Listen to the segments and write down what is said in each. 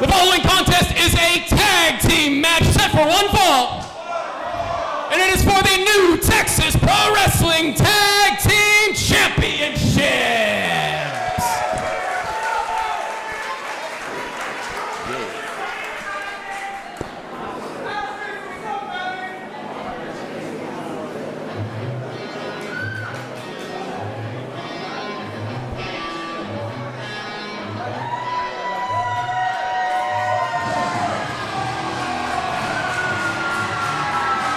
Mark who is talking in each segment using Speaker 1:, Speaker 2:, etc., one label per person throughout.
Speaker 1: The following contest is a tag team match set for one fall. And it is for the new Texas Pro Wrestling Tag Team Championships.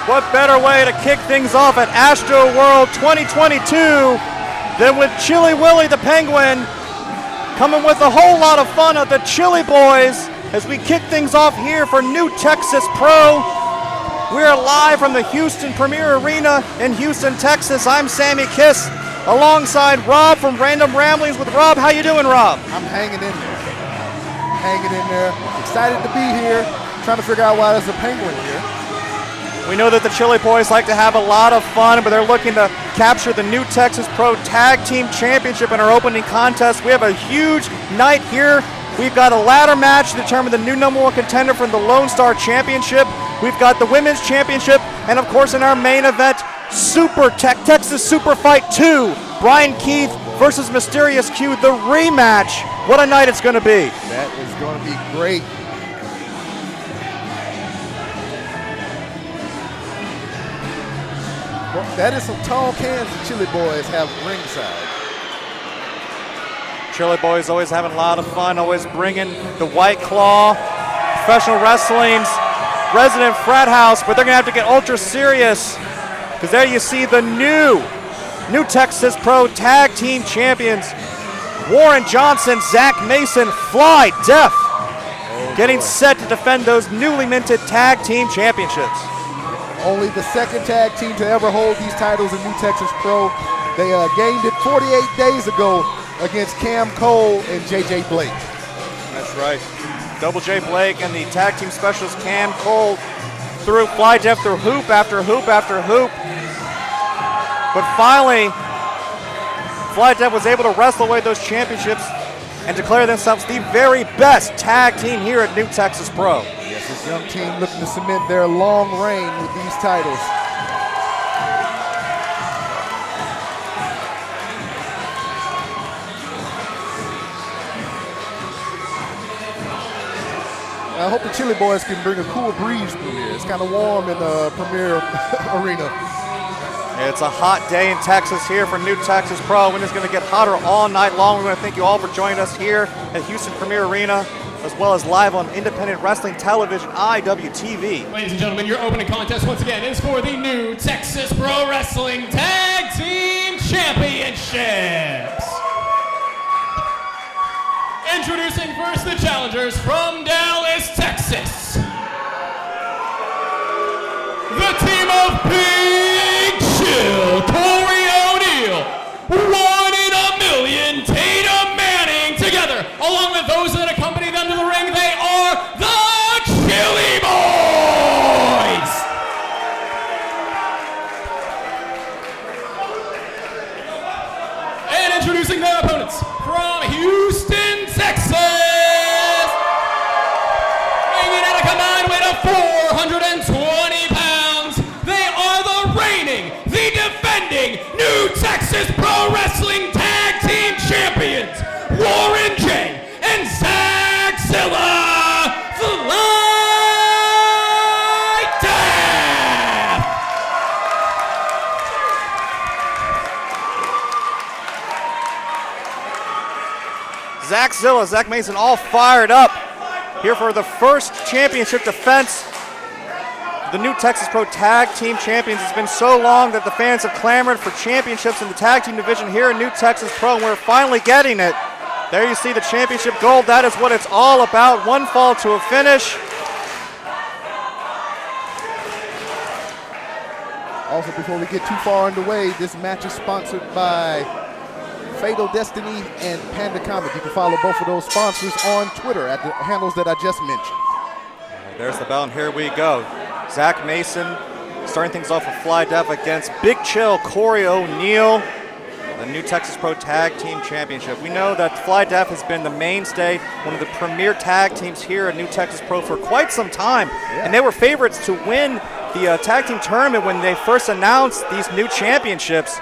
Speaker 2: What better way to kick things off at Astro World 2022 than with Chili Willie the Penguin coming with a whole lot of fun at the Chili Boys as we kick things off here for New Texas Pro. We are live from the Houston Premier Arena in Houston, Texas. I'm Sammy Kiss alongside Rob from Random Ramblings with Rob. How you doing, Rob?
Speaker 3: I'm hanging in there. Excited to be here. Trying to figure out why there's a penguin here.
Speaker 2: We know that the Chili Boys like to have a lot of fun, but they're looking to capture the New Texas Pro Tag Team Championship in our opening contest. We have a huge night here. We've got a ladder match to determine the new #1 contender for the Lone Star Championship. We've got the Women's Championship, and of course in our main event, Texas Super Fight 2, Brian Keith versus Mysterious Q, the rematch. What a night it's going to be.
Speaker 3: That is going to be great. Well, that is some tall cans the Chili Boys have ringside.
Speaker 2: Chili Boys always having a lot of fun, always bringing the White Claw, professional wrestling's resident frat house, but they're going to have to get ultra serious because there you see the new Texas Pro Tag Team Champions, Warren Johnson, Zach Mason, Fly Def, getting set to defend those newly minted Tag Team Championships.
Speaker 3: Only the second tag team to ever hold these titles in New Texas Pro. They gained it 48 days ago against Cam Cole and JJ Blake.
Speaker 2: That's right. Double J Blake and the tag team specialist Cam Cole threw Fly Def through hoop after hoop after hoop. But finally, Fly Def was able to wrestle away those championships and declare themselves the very best tag team here at New Texas Pro.
Speaker 3: Yes, this young team looking to cement their long reign with these titles. I hope the Chili Boys can bring a cool breeze through here. It's kind of warm in the Premier Arena.
Speaker 2: It's a hot day in Texas here for New Texas Pro, and it's going to get hotter all night long. We want to thank you all for joining us here at Houston Premier Arena, as well as live on independent wrestling television, IWTV.
Speaker 1: Ladies and gentlemen, your opening contest once again is for the new Texas Pro Wrestling Tag Team Championships. Introducing first the challengers from Dallas, Texas. The team of Big Chill, Corey O'Neal, 1 in a million, Tatum Manning, together, along with those that accompany them to the ring, they are the Chili Boys! And introducing their opponents from Houston, Texas, weighing at a combined weight of 420 pounds, they are the reigning, the defending New Texas Pro Wrestling Tag Team Champions, Warren J. and Zach Zilla Fly-Def.
Speaker 2: Zach Zilla, Zach Mason all fired up here for the first championship defense. The New Texas Pro Tag Team Champions. It's been so long that the fans have clamored for championships in the tag team division here in New Texas Pro, and we're finally getting it. There you see the championship gold. That is what it's all about. One fall to a finish.
Speaker 3: Also, before we get too far underway, this match is sponsored by Fatal Destiny and Panda Comic. You can follow both of those sponsors on Twitter at the handles that I just mentioned.
Speaker 2: There's the bell, and here we go. Zach Mason starting things off with Fly Def against Big Chill, Corey O'Neal. the New Texas Pro Tag Team Championship. We know that Fly Def has been the mainstay, one of the premier tag teams here at New Texas Pro for quite some time.
Speaker 3: Yeah.
Speaker 2: And they were favorites to win the tag team tournament when they first announced these new championships.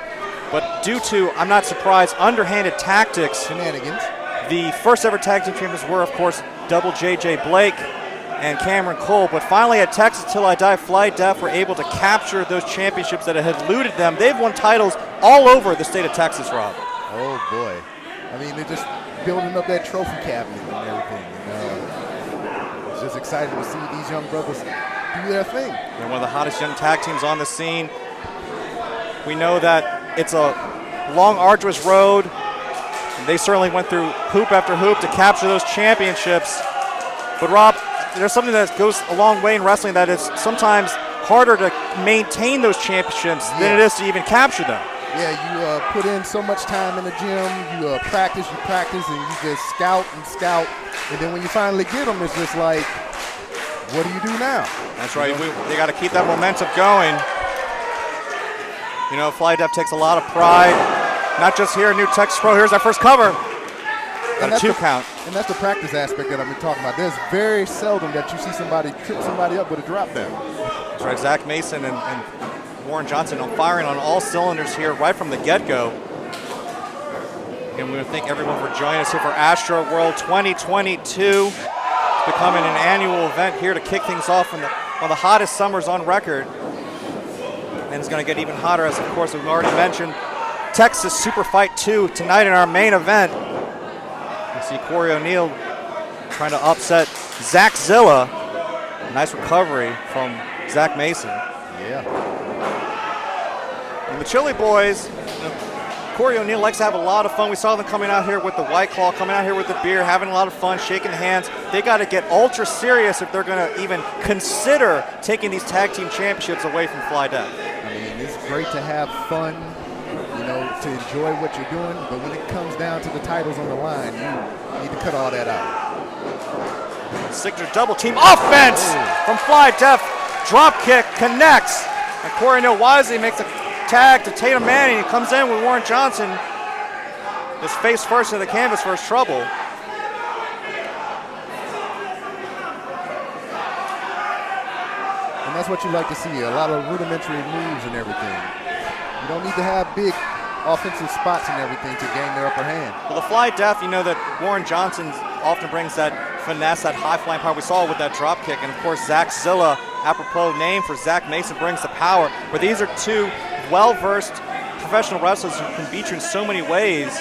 Speaker 2: But due to, I'm not surprised, underhanded tactics,
Speaker 3: Shenanigans.
Speaker 2: the first ever tag team champions were, of course, Double JJ Blake and Cameron Cole. But finally at Texas Till I Die, Fly Def were able to capture those championships that had eluded them. They've won titles all over the state of Texas, Rob.
Speaker 3: Oh, boy. I mean, they're just building up that trophy cabinet and everything. And, it's just exciting to see these young brothers do their thing.
Speaker 2: They're one of the hottest young tag teams on the scene. We know that it's a long, arduous road. They certainly went through hoop after hoop to capture those championships. But Rob, there's something that goes a long way in wrestling, that is sometimes harder to maintain those championships than it is to even capture them.
Speaker 3: Yeah, you put in so much time in the gym, you practice, and you just scout and scout. And then when you finally get them, it's just like, what do you do now?
Speaker 2: That's right. They got to keep that momentum going. You know, Fly Def takes a lot of pride, not just here in New Texas Pro. Here's our first cover. Got a 2 count.
Speaker 3: And that's the practice aspect that I've been talking about. There's very seldom that you see somebody trip somebody up with a drop down.
Speaker 2: That's right. Zach Mason and Warren Johnson on firing on all cylinders here right from the get-go. And we want to thank everyone for joining us here for Astro World 2022. It's becoming an annual event here to kick things off in one of the hottest summers on record. And it's going to get even hotter, as of course we've already mentioned. Texas Super Fight 2 tonight in our main event. You see Corey O'Neal trying to upset Zach Zilla. Nice recovery from Zach Mason.
Speaker 3: Yeah.
Speaker 2: And the Chili Boys, Corey O'Neal likes to have a lot of fun. We saw them coming out here with the White Claw, coming out here with the beer, having a lot of fun, shaking hands. They got to get ultra serious if they're going to even consider taking these tag team championships away from Fly Def.
Speaker 3: I mean, it's great to have fun, you know, to enjoy what you're doing, but when it comes down to the titles on the line, you need to cut all that out.
Speaker 2: Signature double team offense from Fly Def. Drop kick connects. And Corey O'Neal wisely makes a tag to Tatum Manning. He comes in with Warren Johnson. Just face first in the canvas for his trouble.
Speaker 3: And that's what you like to see, a lot of rudimentary moves and everything. You don't need to have big offensive spots and everything to gain their upper hand.
Speaker 2: Well, the Fly Def, you know that Warren Johnson often brings that finesse, that high flying power. We saw it with that drop kick. And of course, Zach Zilla, apropos name for Zach Mason, brings the power. But these are two well-versed professional wrestlers who can beat you in so many ways.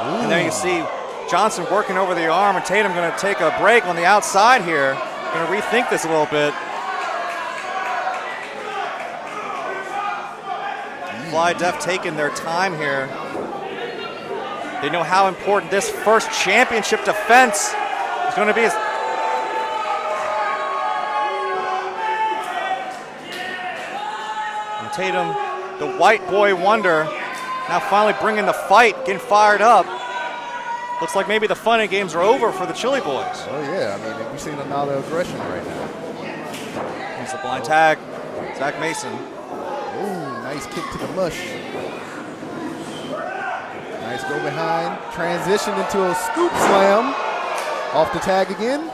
Speaker 2: And there you see Johnson working over the arm, and Tatum going to take a break on the outside here. Going to rethink this a little bit. Fly Def taking their time here. They know how important this first championship defense is going to be. And Tatum, the white boy wonder, now finally bringing the fight, getting fired up. Looks like maybe the fun and games are over for the Chili Boys.
Speaker 3: Oh yeah, I mean, we're seeing a lot of aggression right now.
Speaker 2: Here's the blind tag, Zach Mason.
Speaker 3: Ooh, nice kick to the mush. Nice go behind, transition into a scoop slam. Off the tag again.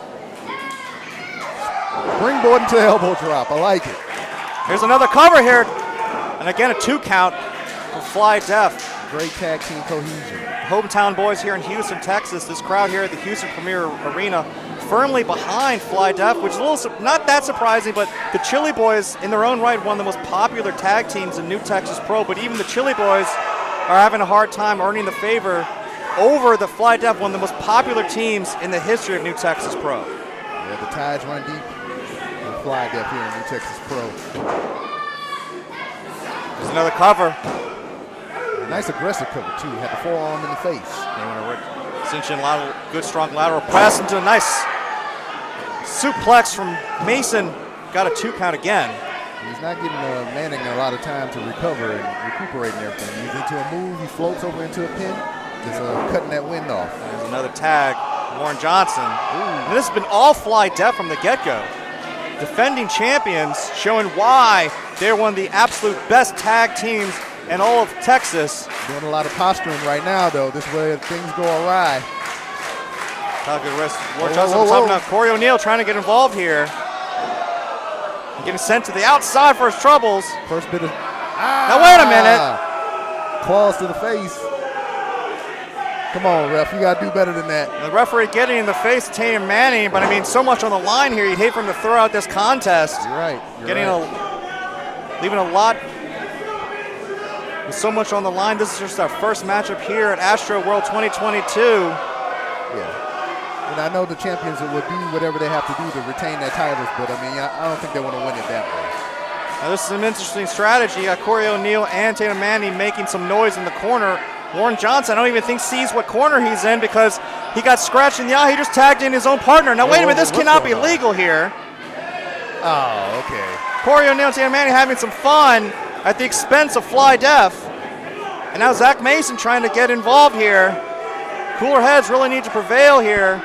Speaker 3: Springboard into the elbow drop, I like it.
Speaker 2: Here's another cover here. And again, a 2 count for Fly Def.
Speaker 3: Great tag team cohesion.
Speaker 2: Hometown boys here in Houston, Texas. This crowd here at the Houston Premier Arena firmly behind Fly Def, which is a little not that surprising, but the Chili Boys in their own right, one of the most popular tag teams in New Texas Pro, but even the Chili Boys are having a hard time earning the favor over the Fly Def, one of the most popular teams in the history of New Texas Pro.
Speaker 3: Yeah, the tides run deep with Fly Def here in New Texas Pro.
Speaker 2: There's another cover.
Speaker 3: Nice aggressive cover too. Had the forearm in the face.
Speaker 2: They want to cinch in lateral, good strong lateral press into a nice suplex from Mason. Got a 2 count again.
Speaker 3: He's not giving Manning a lot of time to recover and recuperate and everything. He's into a move, he floats over into a pin, just cutting that wind off.
Speaker 2: There's another tag, Warren Johnson. And this has been all Fly Def from the get-go. Defending champions, showing why They're one of the absolute best tag teams in all of Texas.
Speaker 3: Doing a lot of posturing right now, though. This is where things go awry.
Speaker 2: Warren Johnson on top now. Corey O'Neal trying to get involved here. Getting sent to the outside for his troubles.
Speaker 3: First bit of...
Speaker 2: Now wait a minute.
Speaker 3: Claws to the face. Come on, ref. You got to do better than that.
Speaker 2: The referee getting in the face of Tatum Manning, but I mean, so much on the line here. You'd hate for him to throw out this contest.
Speaker 3: You're right.
Speaker 2: Leaving a lot with so much on the line. This is just our first matchup here at Astro World 2022.
Speaker 3: Yeah. And I know the champions will do whatever they have to do to retain their titles, but I mean, I don't think they want to win it that way.
Speaker 2: Now this is an interesting strategy. Corey O'Neal and Tatum Manning making some noise in the corner. Warren Johnson, I don't even think sees what corner he's in because he got scratched in the eye. He just tagged in his own partner. Now wait a minute, this cannot be legal here.
Speaker 3: Oh, okay.
Speaker 2: Corey O'Neal and Tatum Manning having some fun at the expense of Fly Def. And now Zach Mason trying to get involved here. Cooler heads really need to prevail here.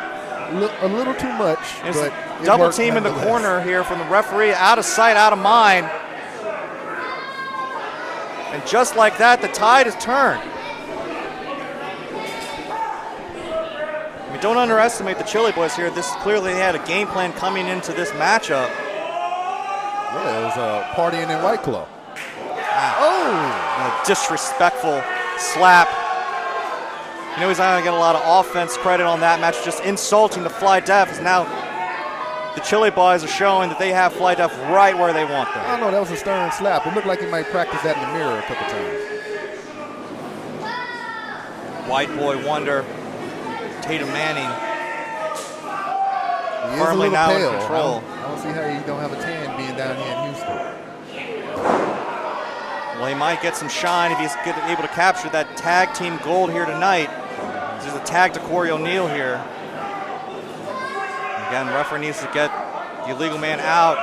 Speaker 3: A little too much. But
Speaker 2: double team in the corner here from the referee. Out of sight, out of mind. And just like that, the tide is turned. I mean, don't underestimate the Chili Boys here. This clearly they had a game plan coming into this matchup.
Speaker 3: Yeah, it was partying in White Claw.
Speaker 2: A disrespectful slap. You know he's not going to get a lot of offense credit on that match. Just insulting the Fly Def. Is now the Chili Boys are showing that they have Fly Def right where they want them.
Speaker 3: I don't know, that was a stern slap. It looked like he might practice that in the mirror a couple times.
Speaker 2: White Boy Wonder, Tatum Manning.
Speaker 3: He
Speaker 2: firmly
Speaker 3: is a
Speaker 2: now
Speaker 3: little pale.
Speaker 2: in control.
Speaker 3: I don't see how he don't have a tan being down here in Houston.
Speaker 2: Well, he might get some shine if he's able to capture that tag team gold here tonight. There's a tag to Corey O'Neal here. Again, referee needs to get the illegal man out.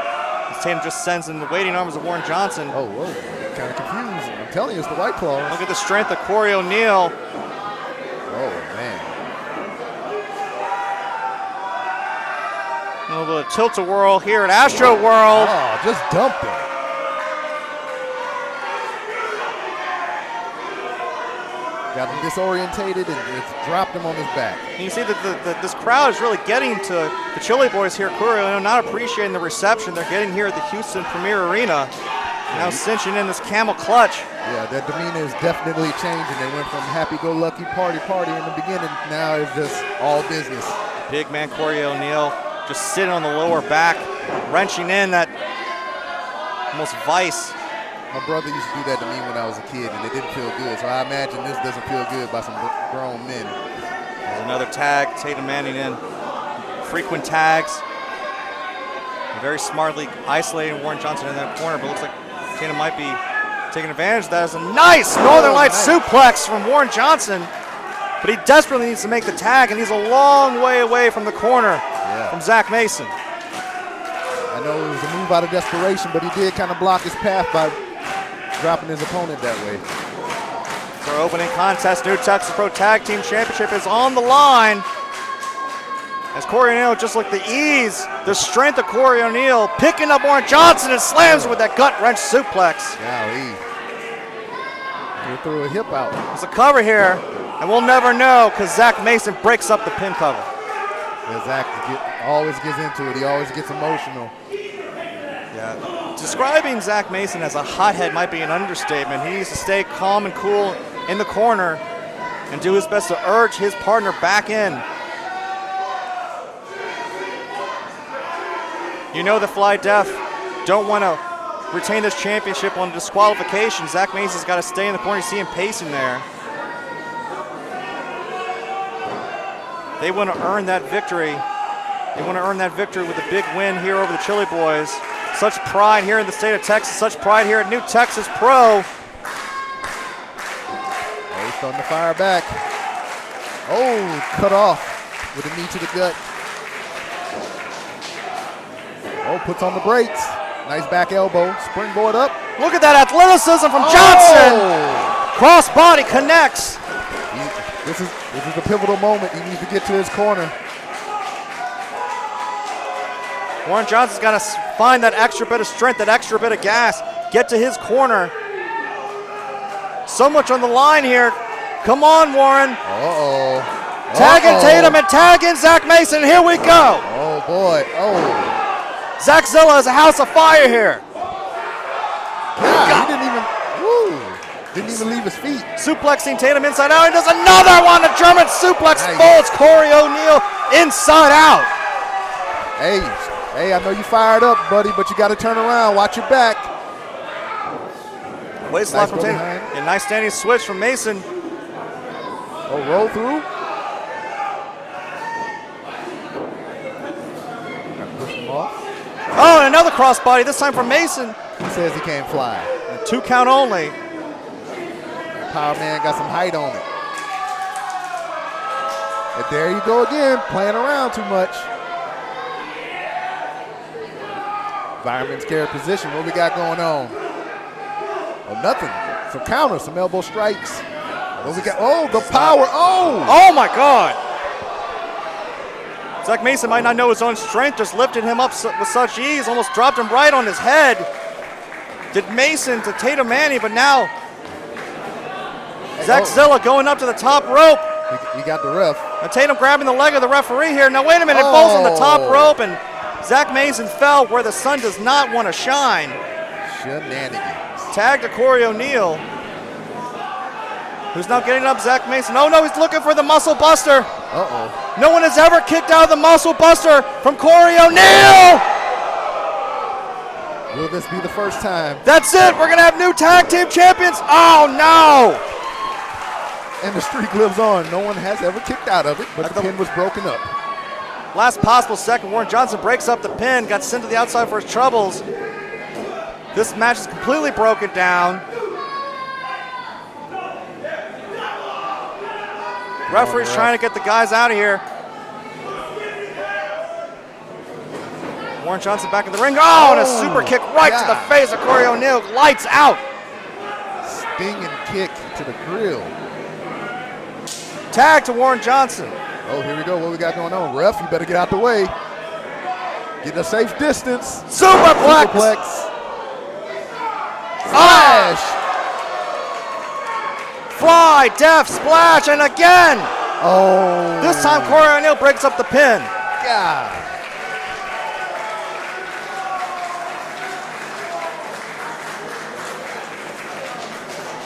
Speaker 2: Tatum just sends in the waiting arms of Warren Johnson.
Speaker 3: Oh, whoa. Kind of confused. I'm telling you, it's the White Claws.
Speaker 2: Look at the strength of Corey O'Neal.
Speaker 3: Oh, man.
Speaker 2: A little bit of tilt-a-whirl here at Astro World.
Speaker 3: Oh, just dumped him. Got him disorientated and it's dropped him on his back.
Speaker 2: And you see that this crowd is really getting to the Chili Boys here. Corey O'Neal not appreciating the reception they're getting here at the Houston Premier Arena. Now cinching in this camel clutch.
Speaker 3: Yeah, their demeanor is definitely changing. They went from happy-go-lucky party in the beginning. Now it's just all business.
Speaker 2: Big man Corey O'Neal just sitting on the lower back, wrenching in that almost vice.
Speaker 3: My brother used to do that to me when I was a kid, and it didn't feel good. So I imagine this doesn't feel good by some grown men.
Speaker 2: There's another tag, Tatum Manning in. Frequent tags. Very smartly isolating Warren Johnson in that corner, but looks like Tatum might be taking advantage of that. It's a nice Northern Lights suplex from Warren Johnson, but he desperately needs to make the tag, and he's a long way away from the corner from Zach Mason.
Speaker 3: I know it was a move out of desperation, but he did kind of block his path by dropping his opponent that way.
Speaker 2: So our opening contest, New Texas Pro Tag Team Championship is on the line. As Corey O'Neal, just like the ease, the strength of Corey O'Neal, picking up Warren Johnson and slams with that gut wrench suplex.
Speaker 3: Golly. He threw a hip out.
Speaker 2: There's a cover here, and we'll never know because Zach Mason breaks up the pin cover.
Speaker 3: Yeah, Zach always gets into it. He always gets emotional.
Speaker 2: Yeah. Describing Zach Mason as a hothead might be an understatement. He needs to stay calm and cool in the corner and do his best to urge his partner back in. You know the Fly Def don't want to retain this championship on disqualification. Zach Mason's got to stay in the corner. You see him pacing there. They want to earn that victory. They want to earn that victory with a big win here over the Chili Boys. Such pride here in the state of Texas. Such pride here at New Texas Pro.
Speaker 3: Oh, he's starting to fire back. Oh, cut off with a knee to the gut. Oh, puts on the brakes. Nice back elbow. Springboard up.
Speaker 2: Look at that athleticism from Johnson. Cross body connects.
Speaker 3: This is the pivotal moment. He needs to get to his corner.
Speaker 2: Warren Johnson's got to find that extra bit of strength, that extra bit of gas. get to his corner. So much on the line here. Come on, Warren.
Speaker 3: Uh-oh.
Speaker 2: Tagging Tatum and tagging Zach Mason. Here we go.
Speaker 3: Oh, boy. Oh.
Speaker 2: Zach Zilla is a house of fire here.
Speaker 3: God, he didn't even leave his feet.
Speaker 2: Suplexing Tatum inside out. He does another one. A German suplex folds Corey O'Neal inside out.
Speaker 3: Hey, I know you fired up, buddy, but you got to turn around. Watch your back.
Speaker 2: Waist lock from Tatum. A nice standing switch from Mason.
Speaker 3: Oh, roll through. Push him off.
Speaker 2: Oh, and another crossbody, this time from Mason.
Speaker 3: He says he can't fly.
Speaker 2: A 2 count only.
Speaker 3: Power Man got some height on it. And there you go again, playing around too much. Fireman's carry position. What we got going on? Oh, nothing. Some counters, some elbow strikes. What we got? Oh, the power. Oh!
Speaker 2: Oh my God! Zach Mason might not know his own strength, just lifted him up with such ease, almost dropped him right on his head. Did Mason to Tatum Manning, but now Zach Zilla going up to the top rope.
Speaker 3: He got the ref.
Speaker 2: Now Tatum grabbing the leg of the referee here. Now wait a minute, it falls on the top rope, and Zach Mason fell where the sun does not want to shine.
Speaker 3: Shenanigans.
Speaker 2: Tag to Corey O'Neal, who's now getting up Zach Mason. Oh no, he's looking for the muscle buster.
Speaker 3: Uh-oh.
Speaker 2: No one has ever kicked out of the muscle buster from Corey O'Neal.
Speaker 3: Will this be the first time?
Speaker 2: That's it, we're gonna have new tag team champions. Oh no.
Speaker 3: And the streak lives on. No one has ever kicked out of it, but the pin was broken up.
Speaker 2: Last possible second, Warren Johnson breaks up the pin, got sent to the outside for his troubles. This match is completely broken down. Referee's trying to get the guys out of here. Warren Johnson back in the ring. Oh, and a super kick right to the face of Corey O'Neal. Lights out.
Speaker 3: Stinging kick to the grill.
Speaker 2: Tag to Warren Johnson.
Speaker 3: Oh, here we go. What we got going on? Ref, you better get out the way. Get a safe distance.
Speaker 2: Superplex.
Speaker 3: Splash.
Speaker 2: Fly, death, splash, and again.
Speaker 3: Oh.
Speaker 2: This time Corey O'Neal breaks up the pin.
Speaker 3: God.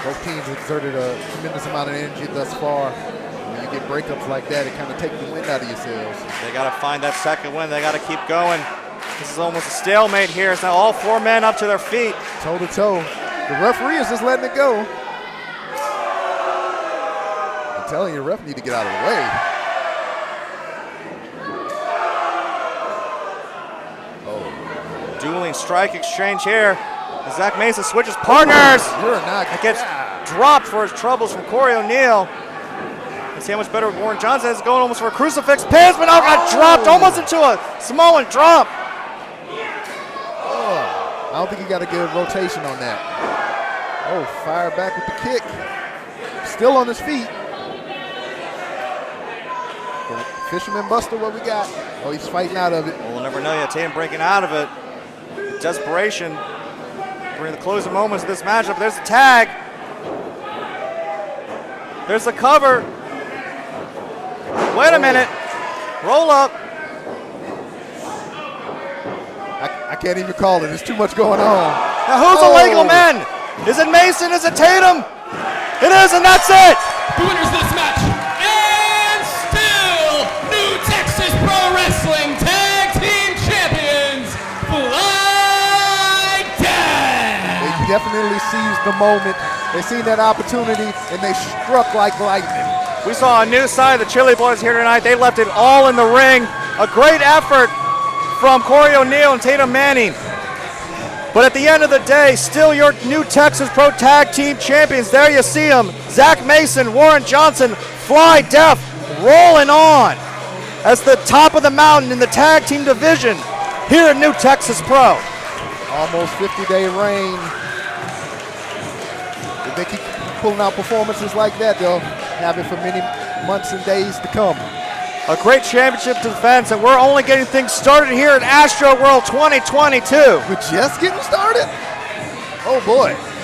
Speaker 3: Both teams exerted a tremendous amount of energy thus far. When you get breakups like that, it kind of takes the wind out of yourselves.
Speaker 2: They got to find that second win. They got to keep going. This is almost a stalemate here. It's now all 4 men up to their feet.
Speaker 3: Toe to toe. The referee is just letting it go. I'm telling you, ref need to get out of the way. Oh.
Speaker 2: Dueling strike exchange here. Zach Mason switches partners.
Speaker 3: You're not.
Speaker 2: It gets dropped for his troubles from Corey O'Neal. Let's see how much better Warren Johnson is going almost for a crucifix. Pins, but now got dropped almost into a Samoan drop.
Speaker 3: I don't think he got a good rotation on that. Oh, fire back with the kick. Still on his feet. Fisherman Buster, what we got? Oh, he's fighting out of it.
Speaker 2: Well, we'll never know yet. Tatum breaking out of it. Desperation. We're in the closing moments of this matchup. There's the tag. There's the cover. Wait a minute. Roll up.
Speaker 3: I can't even call it. There's too much going on.
Speaker 2: Now who's the legal man? Is it Mason? Is it Tatum? It is, and that's it.
Speaker 1: The winners of this match, and still New Texas Pro Wrestling Tag Team Champions, Fly Death.
Speaker 3: They definitely seized the moment. They seen that opportunity, and they struck like lightning.
Speaker 2: We saw a new side of the Chili Boys here tonight. They left it all in the ring. A great effort from Corey O'Neal and Tatum Manning. But at the end of the day, still your New Texas Pro Tag Team Champions. There you see them. Zach Mason, Warren Johnson, Fly Death, rolling on as the top of the mountain in the tag team division here at New Texas Pro.
Speaker 3: Almost 50-day reign. If they keep pulling out performances like that, they'll have it for many months and days to come.
Speaker 2: A great championship defense, and we're only getting things started here at Astro World 2022.
Speaker 3: We're just getting started? Oh boy.